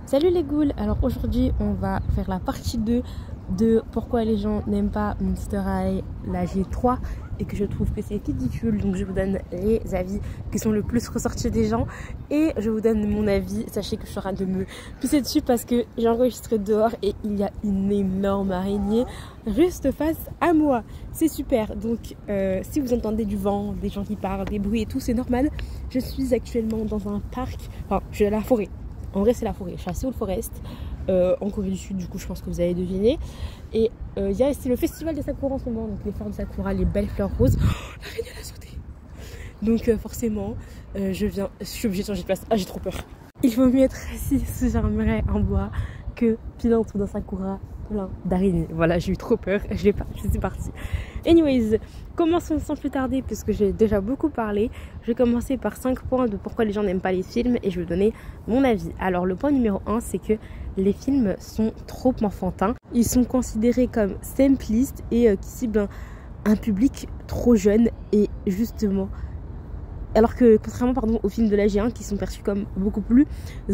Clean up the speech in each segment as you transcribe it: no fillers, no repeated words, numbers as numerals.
Salut les ghouls. Alors aujourd'hui on va faire la partie 2 de pourquoi les gens n'aiment pas Monster High, la G3, et que je trouve que c'est ridicule. Donc je vous donne les avis qui sont le plus ressortis des gens et je vous donne mon avis. Sachez que je suis en train de me pisser dessus parce que j'ai enregistré dehors et il y a une énorme araignée juste face à moi. C'est super. Donc si vous entendez du vent, des gens qui parlent, des bruits et tout, c'est normal. Je suis actuellement dans un parc, enfin je suis à la forêt. En vrai c'est la forêt, je suis à Seoul Forest, en Corée du Sud, du coup je pense que vous avez deviné. Et c'est le festival de Sakura en ce moment, donc les fleurs de Sakura, les belles fleurs roses. Oh, l'araignée a sauté. Donc forcément, je suis obligée de changer de place. Ah, j'ai trop peur. Il vaut mieux être assis sous un marais en bois que pilant dans Sakura plein d'araignées. Voilà, j'ai eu trop peur, je suis partie. Anyways, commençons sans plus tarder puisque j'ai déjà beaucoup parlé. Je vais commencer par 5 points de pourquoi les gens n'aiment pas les films et je vais donner mon avis. Alors le point numéro 1, c'est que les films sont trop enfantins. Ils sont considérés comme simplistes et qui ciblent un public trop jeune et justement... Alors que contrairement aux films de la G1 qui sont perçus comme beaucoup plus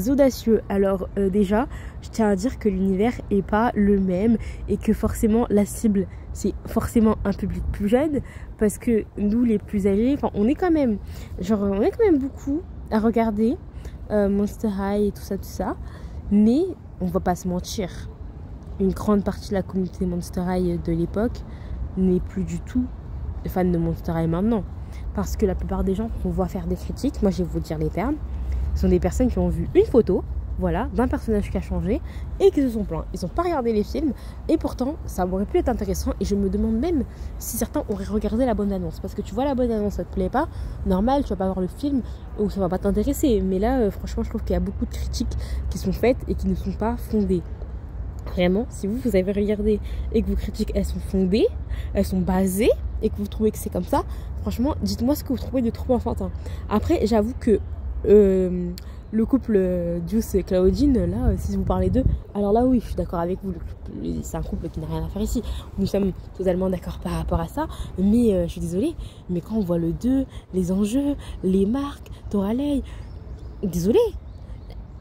audacieux. Alors déjà, je tiens à dire que l'univers est pas le même et que forcément la cible c'est forcément un public plus jeune parce que nous les plus âgés, enfin on est quand même beaucoup à regarder Monster High et tout ça, mais on va pas se mentir, une grande partie de la communauté Monster High de l'époque n'est plus du tout fan de Monster High maintenant. Parce que la plupart des gens qu'on voit faire des critiques, moi je vais vous dire les termes, sont des personnes qui ont vu une photo, voilà, d'un personnage qui a changé et qui se sont plaints. Ils n'ont pas regardé les films et pourtant ça aurait pu être intéressant et je me demande même si certains auraient regardé la bonne annonce. Parce que tu vois la bonne annonce, ça te plaît pas, normal, tu vas pas voir le film ou ça va pas t'intéresser. Mais là, franchement, je trouve qu'il y a beaucoup de critiques qui sont faites et qui ne sont pas fondées. Vraiment, si vous avez regardé et que vos critiques elles sont fondées, elles sont basées et que vous trouvez que c'est comme ça, franchement dites-moi ce que vous trouvez de trop enfantin. Après j'avoue que le couple Juice et Claudine, là si vous parlez d'eux, alors là oui je suis d'accord avec vous, c'est un couple qui n'a rien à faire ici, nous sommes totalement d'accord par rapport à ça, mais je suis désolée, mais quand on voit le 2, les enjeux, les marques, Toralei, désolée,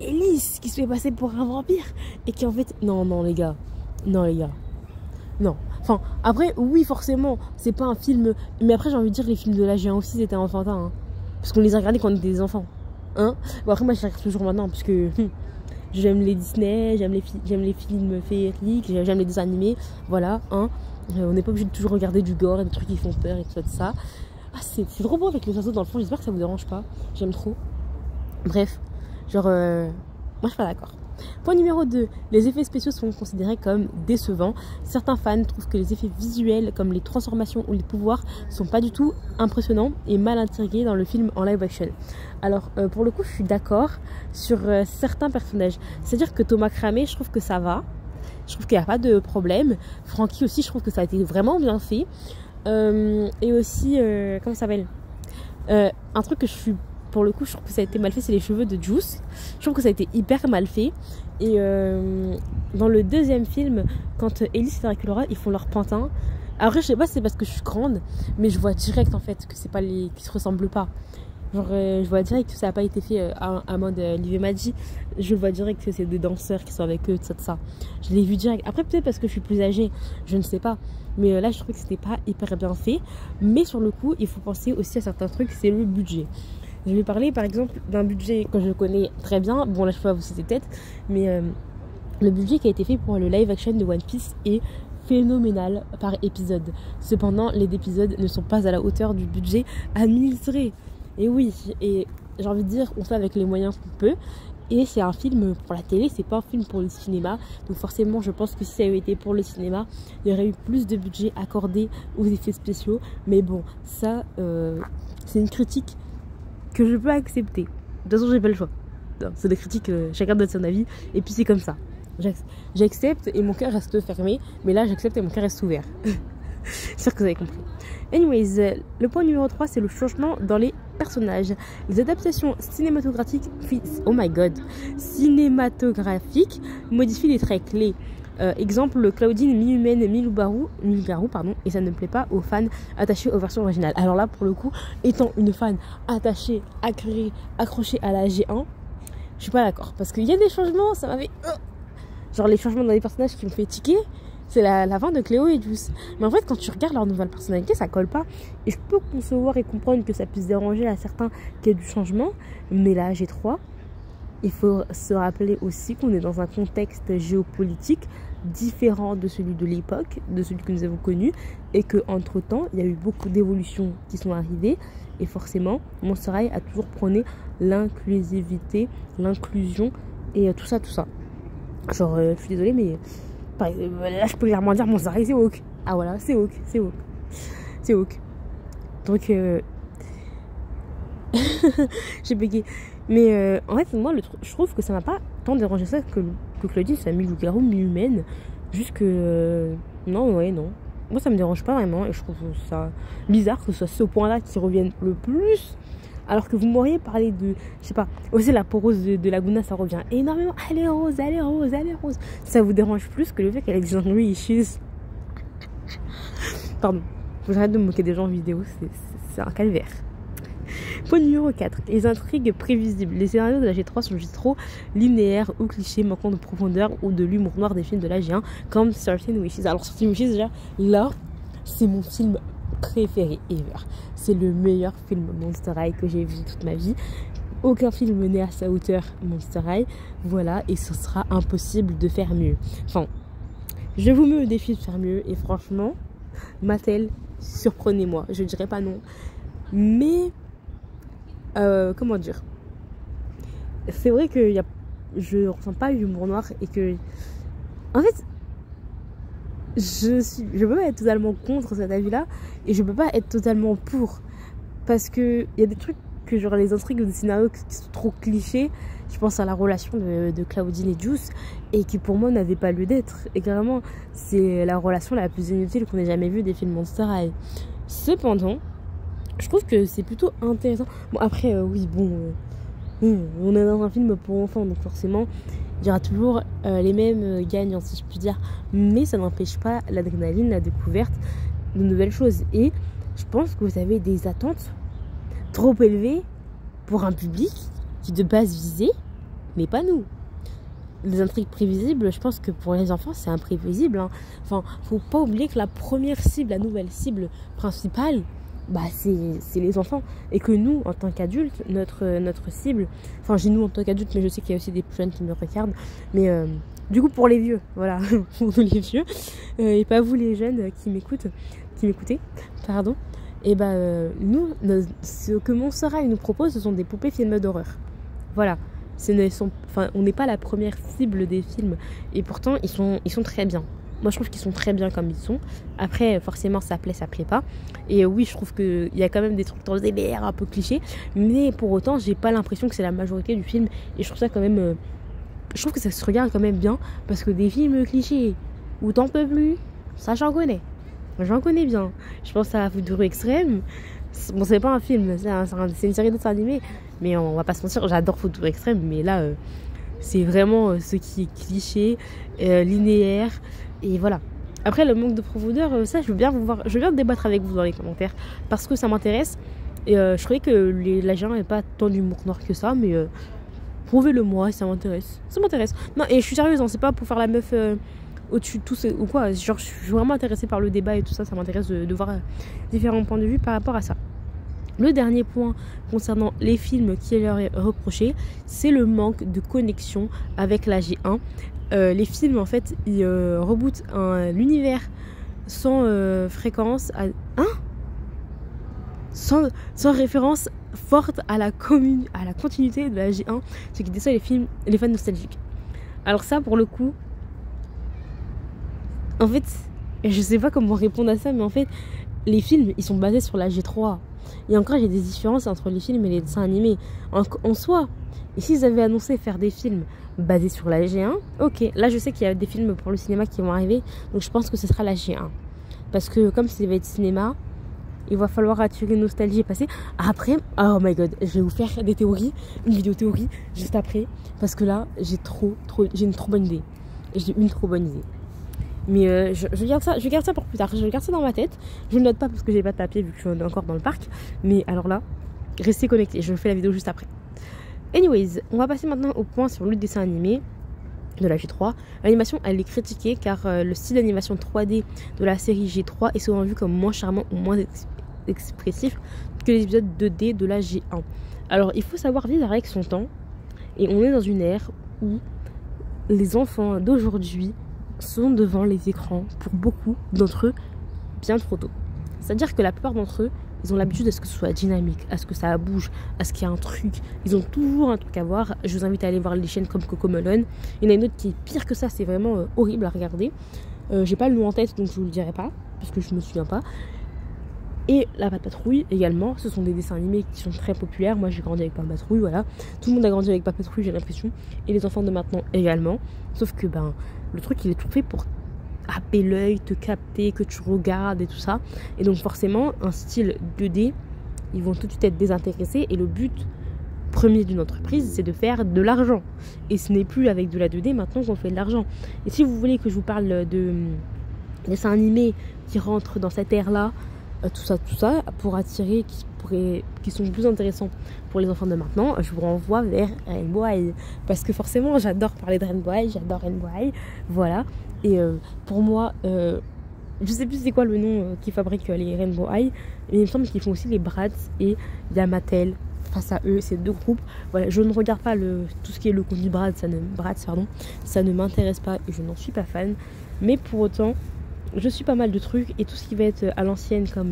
Elise qui se fait passer pour un vampire et qui en fait non les gars non enfin après oui forcément c'est pas un film, mais après j'ai envie de dire les films de la G1 aussi c'était enfantin hein, parce qu'on les a regardés quand on était des enfants hein. Bon après moi je les regarde toujours maintenant parce que j'aime les Disney, j'aime les films féeriques, j'aime les dessins animés, voilà hein. On n'est pas obligé de toujours regarder du gore et des trucs qui font peur et tout ça. Ah c'est trop beau avec les oiseaux dans le fond, j'espère que ça vous dérange pas, j'aime trop. Bref, genre, moi je suis pas d'accord. Point numéro 2, les effets spéciaux sont considérés comme décevants. Certains fans trouvent que les effets visuels comme les transformations ou les pouvoirs sont pas du tout impressionnants et mal intégrés dans le film en live action. Alors pour le coup je suis d'accord sur certains personnages. C'est-à-dire que Thomas Cramé, je trouve que ça va. Je trouve qu'il n'y a pas de problème. Frankie aussi, je trouve que ça a été vraiment bien fait. Et aussi, comment ça s'appelle, un truc que je suis... Pour le coup, je trouve que ça a été mal fait, c'est les cheveux de Juice. Je trouve que ça a été hyper mal fait. Et dans le deuxième film, quand Elise et Dracula, ils font leur pantin. Après, je sais pas si c'est parce que je suis grande, mais je vois direct en fait que c'est pas qui se ressemblent pas. Genre, je vois direct que ça n'a pas été fait à mode Liv et Maddie. Je vois direct que c'est des danseurs qui sont avec eux, tout ça. Je l'ai vu direct. Après, peut-être parce que je suis plus âgée, je ne sais pas. Mais là, je trouve que c'était pas hyper bien fait. Mais sur le coup, il faut penser aussi à certains trucs, c'est le budget. Je vais parler par exemple d'un budget que je connais très bien. Bon là je peux pas vous citer tête, mais le budget qui a été fait pour le live action de One Piece est phénoménal par épisode. Cependant les épisodes ne sont pas à la hauteur du budget administré. Et oui, et j'ai envie de dire on fait avec les moyens qu'on peut. Et c'est un film pour la télé, c'est pas un film pour le cinéma. Donc forcément je pense que si ça avait été pour le cinéma, il y aurait eu plus de budget accordé aux effets spéciaux. Mais bon, ça c'est une critique que je peux accepter. De toute façon j'ai pas le choix, c'est des critiques, chacun donne son avis et puis c'est comme ça, j'accepte et mon cœur reste fermé, mais là j'accepte et mon cœur reste ouvert. J'espère que vous avez compris. Anyways, le point numéro 3 c'est le changement dans les personnages. Les adaptations cinématographiques cinématographiques modifient les traits clés. Exemple, Claudine mi-humaine, mi-loup-garou, et ça ne plaît pas aux fans attachés aux versions originales. Alors là, pour le coup, étant une fan attachée, accrochée à la G1, Je suis pas d'accord. Parce qu'il y a des changements, ça m'avait... Genre les changements dans les personnages qui me fait tiquer, c'est la fin de Cléo et Juice. Mais en fait, quand tu regardes leur nouvelle personnalité, ça colle pas. Et je peux concevoir et comprendre que ça puisse déranger à certains qu'il y ait du changement. Mais là, G3, il faut se rappeler aussi qu'on est dans un contexte géopolitique différent de celui de l'époque, de celui que nous avons connu, et qu'entre-temps, il y a eu beaucoup d'évolutions qui sont arrivées, et forcément, Monster High a toujours prôné l'inclusivité, l'inclusion, et tout ça. Genre, je suis désolée, mais là, je peux clairement dire Monster High, c'est woke. Ah voilà, c'est woke. Donc, j'ai bégayé. Mais en fait, moi, je trouve que ça m'a pas tant dérangé ça que Claudie soit mi-loup-garou, mi-humaine. Juste que... non. Moi, ça me dérange pas vraiment. Et je trouve ça bizarre que ce soit ce point-là qui revienne le plus. Alors que vous m'auriez parlé de... Je sais pas. Aussi, la peau rose de Laguna, ça revient énormément. Elle est rose. Ça vous dérange plus que le fait qu'elle ait des angry issues. Pardon. Faut que j'arrête de me moquer des gens en vidéo. C'est un calvaire. Point numéro 4. Les intrigues prévisibles. Les scénarios de la G3 sont juste trop linéaires ou clichés, manquant de profondeur ou de l'humour noir des films de la G1, comme 13 Wishes. Alors, 13 Wishes, déjà, là, c'est mon film préféré ever. C'est le meilleur film Monster High que j'ai vu toute ma vie. Aucun film n'est à sa hauteur Monster High. Voilà, et ce sera impossible de faire mieux. Enfin, je vous mets au défi de faire mieux, et franchement, Mattel, surprenez-moi. Je dirais pas non. Mais... comment dire, c'est vrai que je ressens pas l'humour noir et que en fait je peux pas être totalement contre cet avis là et je peux pas être totalement pour, parce que il y a des trucs que genre les intrigues ou des scénarios qui sont trop clichés. Je pense à la relation de Claudine et Juice, et qui pour moi n'avait pas lieu d'être, et carrément c'est la relation la plus inutile qu'on ait jamais vue des films Monster High. Cependant, je trouve que c'est plutôt intéressant. Bon, après, on est dans un film pour enfants, donc forcément, il y aura toujours les mêmes gagnants, si je puis dire. Mais ça n'empêche pas l'adrénaline, la découverte de nouvelles choses. Et je pense que vous avez des attentes trop élevées pour un public qui de base visait, mais pas nous. Les intrigues prévisibles, je pense que pour les enfants, c'est imprévisible. Hein. Enfin, faut pas oublier que la première cible, la nouvelle cible principale, bah c'est les enfants, et que nous en tant qu'adultes notre cible, enfin j'ai nous en tant qu'adultes, mais je sais qu'il y a aussi des plus jeunes qui me regardent, mais du coup pour les vieux, voilà, pour les vieux, et pas vous les jeunes qui m'écoutez, pardon, et bah nous, ce que Monster High nous propose, ce sont des poupées films d'horreur, voilà. On n'est pas la première cible des films, et pourtant ils sont très bien. Moi, je trouve qu'ils sont très bien comme ils sont. Après, forcément, ça plaît pas. Et oui, je trouve qu'il y a quand même des trucs dans les BR un peu clichés. Mais pour autant, j'ai pas l'impression que c'est la majorité du film. Et je trouve ça quand même... je trouve que ça se regarde quand même bien. Parce que des films clichés où t'en peux plus, ça, j'en connais. J'en connais bien. Je pense à Futuro Extrême. Bon, c'est pas un film, c'est une série de dessins animés. Mais on va pas se mentir, j'adore Futuro Extrême. Mais là, c'est vraiment ce qui est cliché, linéaire. Et voilà. Après, le manque de profondeur, ça, je veux bien débattre avec vous dans les commentaires, parce que ça m'intéresse. Et je croyais que la G1 n'avait pas tant d'humour noir que ça, mais prouvez-le moi, ça m'intéresse. Ça m'intéresse. Non, et je suis sérieuse, hein, c'est pas pour faire la meuf au-dessus de tout ou quoi. Genre, je suis vraiment intéressée par le débat et tout ça. Ça m'intéresse de voir différents points de vue par rapport à ça. Le dernier point concernant les films qui leur est reproché, c'est le manque de connexion avec la G1. Les films, en fait, ils rebootent l'univers sans fréquence, sans référence forte à la continuité de la G1, ce qui déçoit les fans nostalgiques. Alors ça, pour le coup, en fait, je sais pas comment répondre à ça, mais en fait, les films, ils sont basés sur la G3. Et encore, il y a des différences entre les films et les dessins animés. En soi, et s'ils avaient annoncé faire des films basés sur la G1, ok. Là, je sais qu'il y a des films pour le cinéma qui vont arriver, donc je pense que ce sera la G1. Parce que comme ça va être cinéma, il va falloir attirer nostalgie et passer. Après, oh my god, je vais vous faire des théories, une vidéo théorie juste après. Parce que là, j'ai une trop bonne idée. J'ai une trop bonne idée. Mais je garde ça pour plus tard. Je garde ça dans ma tête. Je ne note pas parce que j'ai pas de papier vu que je suis encore dans le parc. Mais alors là, restez connectés. Je fais la vidéo juste après. Anyways, on va passer maintenant au point sur le dessin animé de la G3. L'animation, elle est critiquée car le style d'animation 3D de la série G3 est souvent vu comme moins charmant ou moins expressif que les épisodes 2D de la G1. Alors, il faut savoir vivre avec son temps, et on est dans une ère où les enfants d'aujourd'hui sont devant les écrans, pour beaucoup d'entre eux, bien trop tôt. C'est-à-dire que la plupart d'entre eux, ils ont l'habitude à ce que ce soit dynamique, à ce que ça bouge, à ce qu'il y ait un truc. Ils ont toujours un truc à voir. Je vous invite à aller voir les chaînes comme CoComelon. Il y en a une autre qui est pire que ça, c'est vraiment horrible à regarder. J'ai pas le nom en tête, donc je vous le dirai pas, parce que je me souviens pas. Et la Pat' Patrouille également, ce sont des dessins animés qui sont très populaires. Moi j'ai grandi avec Pat' Patrouille, voilà. Tout le monde a grandi avec Pat' Patrouille, j'ai l'impression. Et les enfants de maintenant également. Sauf que le truc il est tout fait pour happer l'œil, te capter, que tu regardes et tout ça. Et donc forcément, un style 2D, ils vont tout de suite être désintéressés. Et le but premier d'une entreprise, c'est de faire de l'argent. Et ce n'est plus avec de la 2D maintenant qu'on fait de l'argent. Et si vous voulez que je vous parle de dessins animés qui rentrent dans cette ère-là, tout ça, pour attirer, qui sont plus intéressants pour les enfants de maintenant, je vous renvoie vers Rainbow High. Parce que forcément, j'adore parler de Rainbow High, j'adore Rainbow High, voilà. Et pour moi, je sais plus c'est quoi le nom qui fabrique les Rainbow High, mais il me semble qu'ils font aussi les Bratz, et il y a Mattel. Face à eux, ces deux groupes, voilà, je ne regarde pas tout ce qui est le contenu Bratz, ça ne m'intéresse pas et je n'en suis pas fan. Mais pour autant, je suis pas mal de trucs, et tout ce qui va être à l'ancienne comme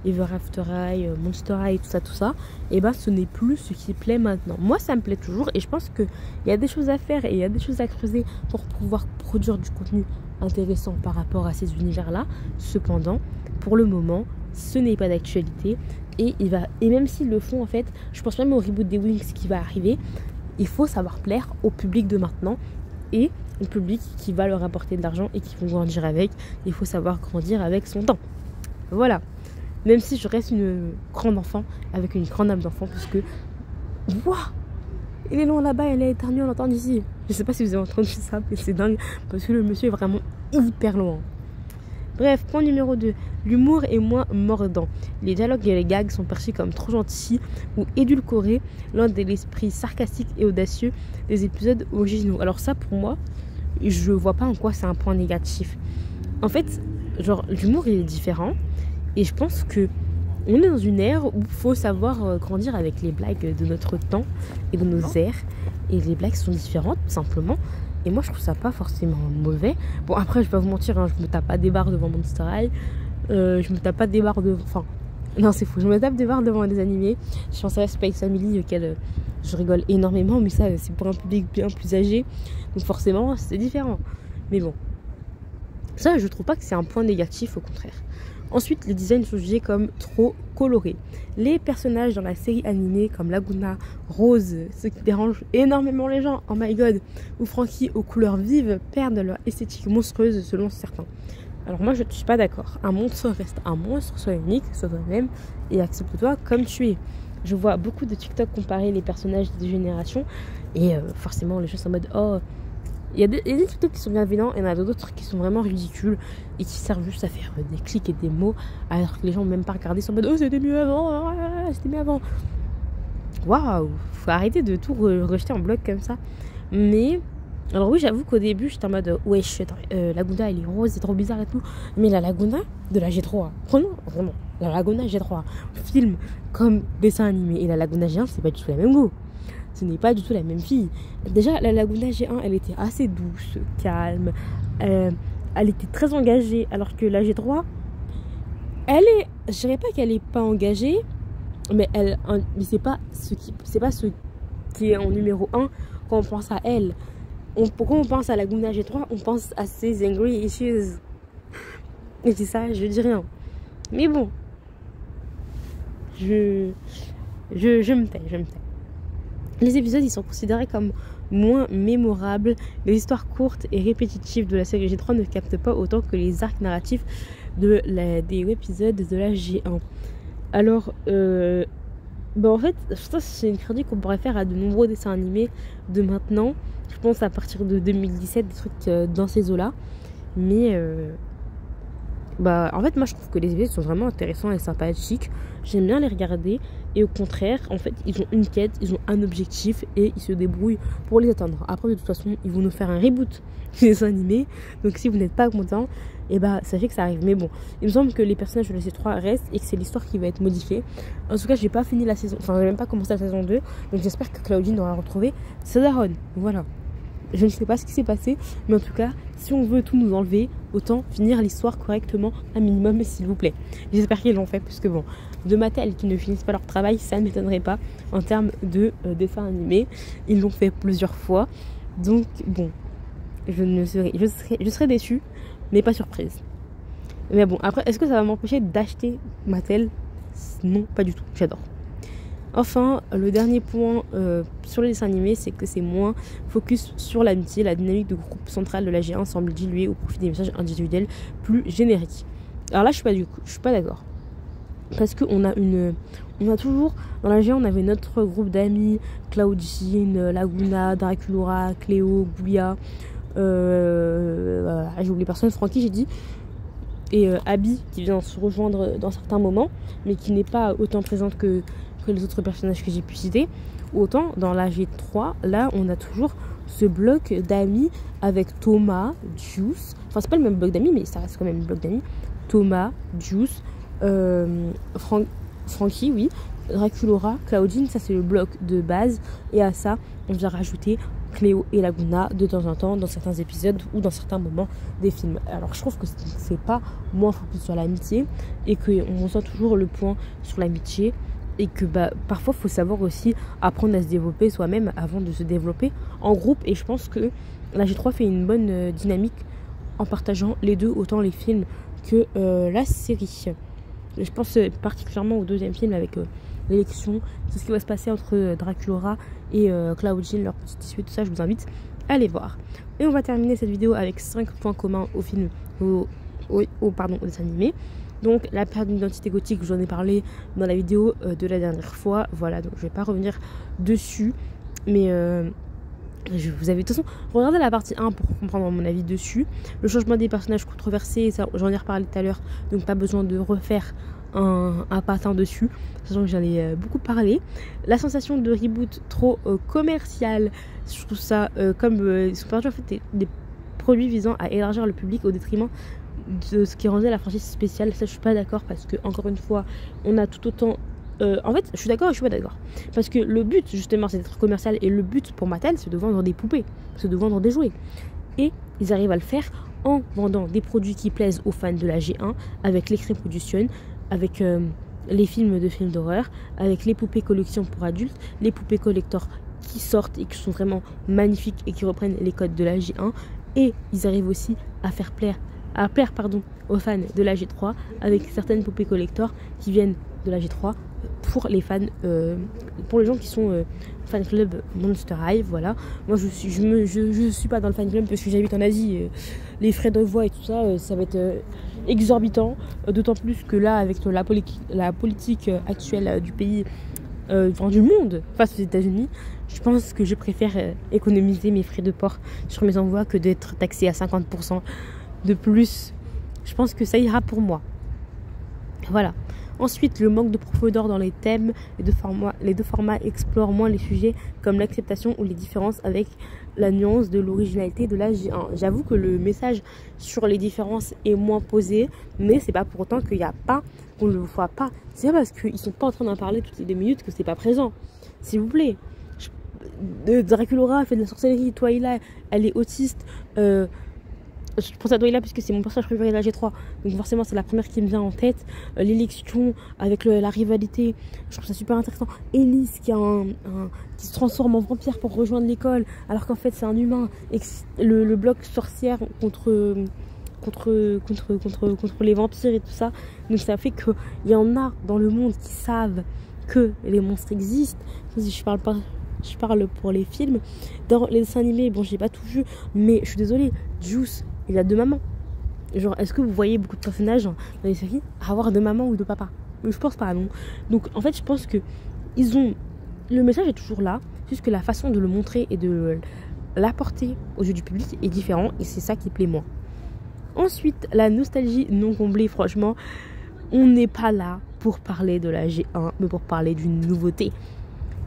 Ever After High, Monster High, tout ça, et ce n'est plus ce qui plaît maintenant. Moi ça me plaît toujours, et je pense qu'il y a des choses à faire et il y a des choses à creuser pour pouvoir produire du contenu intéressant par rapport à ces univers là. Cependant, pour le moment, ce n'est pas d'actualité, et même s'ils le font, en fait, je pense même au reboot des Wings qui va arriver, il faut savoir plaire au public de maintenant et au public qui va leur apporter de l'argent et qui vont grandir avec. Il faut savoir grandir avec son temps. Voilà. Même si je reste une grande enfant avec une grande âme d'enfant, parce que waouh, il est loin là-bas, elle est éternuée, on l'entend d'ici. Je sais pas si vous avez entendu ça, mais c'est dingue parce que le monsieur est vraiment hyper loin. Bref, point numéro 2. L'humour est moins mordant. Les dialogues et les gags sont perçus comme trop gentils ou édulcorés, l'un de l'esprit sarcastique et audacieux des épisodes originaux. Alors ça, pour moi, je vois pas en quoi c'est un point négatif. En fait, l'humour il est différent, et je pense que on est dans une ère où il faut savoir grandir avec les blagues de notre temps et de nos ères. Et les blagues sont différentes, tout simplement. Et moi, je trouve ça pas forcément mauvais. Bon, après, je vais pas vous mentir, je me tape pas des barres devant Monster High. Je me tape pas des barres devant... Enfin, non, c'est faux. Je me tape des barres devant des animés. Je pense à Space Family, auquel je rigole énormément. Mais ça, c'est pour un public bien plus âgé. Donc forcément, c'est différent. Mais bon. Ça, je trouve pas que c'est un point négatif, au contraire. Ensuite, les designs sont jugés comme trop colorés. Les personnages dans la série animée comme Laguna, Rose, ce qui dérange énormément les gens, oh my god, ou Frankie aux couleurs vives, perdent leur esthétique monstrueuse selon certains. Alors moi je ne suis pas d'accord. Un monstre reste un monstre, sois unique, sois toi-même et accepte-toi comme tu es. Je vois beaucoup de TikTok comparer les personnages des générations, et forcément les gens sont en mode oh... Il y a des TikTok qui sont bienveillants, et il y en a d'autres qui sont vraiment ridicules et qui servent juste à faire des clics et des mots, alors que les gens n'ont même pas regardé, sont en mode oh c'était mieux avant, c'était mieux avant. Waouh, faut arrêter de tout rejeter en bloc comme ça. Mais alors oui, j'avoue qu'au début j'étais en mode wesh, Laguna elle est rose, c'est trop bizarre et tout. Mais la Laguna de la G3, vraiment, la Laguna G3, film comme dessin animé, et la Laguna G1, c'est pas du tout la même goût. Ce n'est pas du tout la même fille. Déjà, la Laguna G1, elle était assez douce, calme. Elle était très engagée. Alors que la G3, je dirais pas qu'elle est pas engagée, mais c'est pas ce qui est en numéro 1 quand on pense à elle. Pourquoi on pense à la Laguna G3, on pense à ses angry issues. Et c'est ça, je dis rien. Mais bon, je me tais. Les épisodes, ils sont considérés comme moins mémorables. Les histoires courtes et répétitives de la série G3 ne captent pas autant que les arcs narratifs des épisodes de la G1. Alors, en fait, ça c'est une critique qu'on pourrait faire à de nombreux dessins animés de maintenant. Je pense à partir de 2017, des trucs dans ces eaux-là. Mais bah en fait moi je trouve que les épisodes sont vraiment intéressants et sympathiques. J'aime bien les regarder et au contraire en fait ils ont une quête, ils ont un objectif et ils se débrouillent pour les atteindre. Après de toute façon ils vont nous faire un reboot des dessins animés, donc si vous n'êtes pas content, et bah sachez que ça arrive. Mais bon, il me semble que les personnages de la saison 3 restent et que c'est l'histoire qui va être modifiée. En tout cas j'ai pas fini la saison, enfin j'ai même pas commencé la saison 2, donc j'espère que Claudine aura retrouvé sa daronne. Voilà. Je ne sais pas ce qui s'est passé, mais en tout cas, si on veut tout nous enlever, autant finir l'histoire correctement, un minimum, s'il vous plaît. J'espère qu'ils l'ont fait, puisque bon, de Mattel qui ne finissent pas leur travail, ça ne m'étonnerait pas en termes de dessin animé. Ils l'ont fait plusieurs fois, donc bon, je serais déçue, mais pas surprise. Mais bon, après, est-ce que ça va m'empêcher d'acheter Mattel? Non, pas du tout, j'adore. Enfin, le dernier point sur les dessins animés, c'est que c'est moins focus sur l'amitié. La dynamique de groupe central de la G1 semble diluée au profit des messages individuels plus génériques. Alors là, je suis pas d'accord. Parce qu'on a toujours, dans la G1, on avait notre groupe d'amis, Claudine, Laguna, Draculaura, Cléo, Goulia, j'ai oublié personne, Francky, j'ai dit, et Abby, qui vient se rejoindre dans certains moments, mais qui n'est pas autant présente que les autres personnages que j'ai pu citer. Autant dans la G3, là on a toujours ce bloc d'amis avec Thomas, Juice, enfin c'est pas le même bloc d'amis mais ça reste quand même le bloc d'amis, Thomas, Juice, Francky, oui, Draculaura, Claudine, ça c'est le bloc de base, et à ça on vient rajouter Cléo et Laguna de temps en temps dans certains épisodes ou dans certains moments des films. Alors je trouve que c'est pas moins focus sur l'amitié et qu'on ressent toujours le point sur l'amitié. Et que parfois il faut savoir aussi apprendre à se développer soi-même avant de se développer en groupe. Et je pense que la G3 fait une bonne dynamique en partageant les deux, autant les films que la série. Je pense particulièrement au deuxième film avec l'élection, tout ce qui va se passer entre Draculaura et Claudine, leur petite issue, tout ça, je vous invite à aller voir. Et on va terminer cette vidéo avec 5 points communs au film, au dessin animé. Donc la perte d'identité gothique, j'en ai parlé dans la vidéo de la dernière fois. Voilà, donc je vais pas revenir dessus. Mais vous avez de toute façon, regardez la partie 1 pour comprendre mon avis dessus. Le changement des personnages controversés, j'en ai reparlé tout à l'heure. Donc pas besoin de refaire un patin dessus. Sachant que j'en ai beaucoup parlé. La sensation de reboot trop commercial. Je trouve ça comme ils sont perdus en fait des produits visant à élargir le public au détriment de ce qui rendait la franchise spéciale. Ça je suis pas d'accord parce que encore une fois on a tout autant en fait je suis d'accord et je suis pas d'accord parce que le but justement c'est d'être commercial et le but pour Mattel c'est de vendre des poupées, c'est de vendre des jouets et ils arrivent à le faire en vendant des produits qui plaisent aux fans de la G1 avec les Crème Production, avec les films d'horreur, avec les poupées collection pour adultes, les poupées collector qui sortent et qui sont vraiment magnifiques et qui reprennent les codes de la G1 et ils arrivent aussi à plaire aux fans de la G3 avec certaines poupées collector qui viennent de la G3 pour les fans, pour les gens qui sont fan club Monster High. Voilà, moi je suis pas dans le fan club parce que j'habite en Asie, les frais de voix et tout ça, ça va être exorbitant, d'autant plus que là avec la politique actuelle du pays, enfin du monde face aux États-Unis, je pense que je préfère économiser mes frais de port sur mes envois que d'être taxé à 50% de plus. Je pense que ça ira pour moi. Voilà. Ensuite, le manque de profondeur dans les thèmes. Les deux formats explorent moins les sujets comme l'acceptation ou les différences avec la nuance de l'originalité de la G1. J'avoue que le message sur les différences est moins posé, mais c'est pas pour autant qu'il n'y a pas, qu'on ne le voit pas. C'est pas parce qu'ils sont pas en train d'en parler toutes les 2 minutes que c'est pas présent. S'il vous plaît. Draculaura fait de la sorcellerie, Twilight, elle est autiste. Je pense à Twilight puisque c'est mon personnage préféré de la G3, donc forcément c'est la première qui me vient en tête. L'élection avec la rivalité, je trouve ça super intéressant. Elise qui se transforme en vampire pour rejoindre l'école alors qu'en fait c'est un humain, et que le bloc sorcière contre les vampires et tout ça. Donc ça fait qu'il y en a dans le monde qui savent que les monstres existent. Je parle pour les films. Dans les dessins animés, bon j'ai pas tout vu, mais je suis désolée, Juice il a 2 mamans. Genre, est-ce que vous voyez beaucoup de personnages dans les séries avoir 2 mamans ou 2 papas? Je pense pas, non. Donc, en fait, je pense que le message est toujours là, juste que la façon de le montrer et de l'apporter aux yeux du public est différent, et c'est ça qui plaît moins. Ensuite, la nostalgie non comblée, franchement, on n'est pas là pour parler de la G1, mais pour parler d'une nouveauté.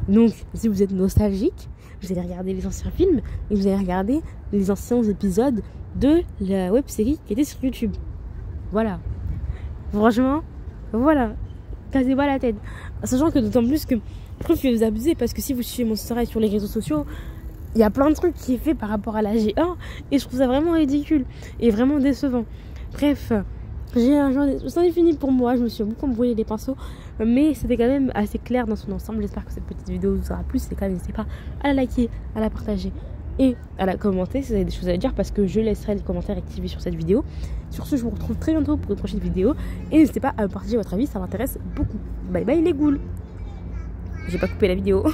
Donc, si vous êtes nostalgique, vous allez regarder les anciens films et vous allez regarder les anciens épisodes de la web série qui était sur YouTube. Voilà. Franchement, voilà. Cassez pas la tête. Sachant que d'autant plus que je trouve que vous abusez parce que si vous suivez mon story sur les réseaux sociaux, il y a plein de trucs qui est fait par rapport à la G1 et je trouve ça vraiment ridicule et vraiment décevant. Bref, c'en est fini pour moi. Je me suis beaucoup embrouillé les pinceaux, mais c'était quand même assez clair dans son ensemble. J'espère que cette petite vidéo vous aura plu. Si c'est le cas, n'hésitez pas à la liker, à la partager et à la commenter si vous avez des choses à dire, parce que je laisserai les commentaires activés sur cette vidéo. Sur ce, je vous retrouve très bientôt pour une prochaine vidéo et n'hésitez pas à me partager votre avis, ça m'intéresse beaucoup. Bye bye les ghouls. J'ai pas coupé la vidéo.